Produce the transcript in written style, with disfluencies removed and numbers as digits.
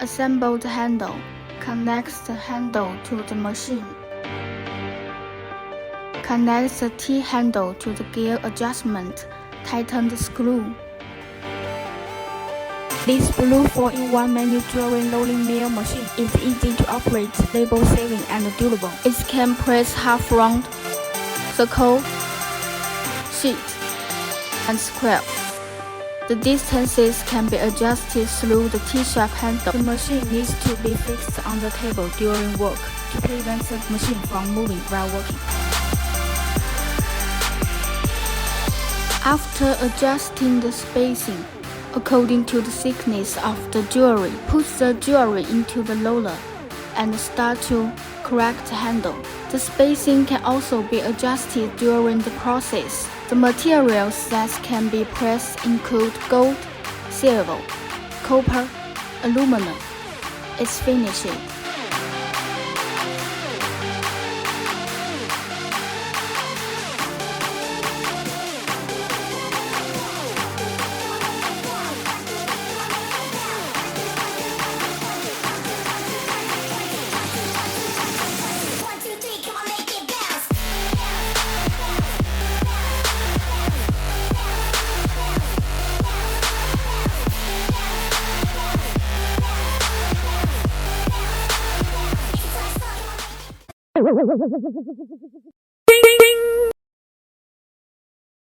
Assemble the handle. Connect the handle to the machine. Connect the T-handle to the gear adjustment. Tighten the screw. This blue 4-in-1 manual drawing rolling mill machine is easy to operate, labor-saving, and durable. It can press half-round, circle, sheet, and square. The distances can be adjusted through the T-shape handle. The machine needs to be fixed on the table during work to prevent the machine from moving while working. After adjusting the spacing according to the thickness of the jewelry, put the jewelry into the roller and start to correct the handle. The spacing can also be adjusted during the process. The materials that can be pressed include gold, silver, copper, aluminum. It's finished.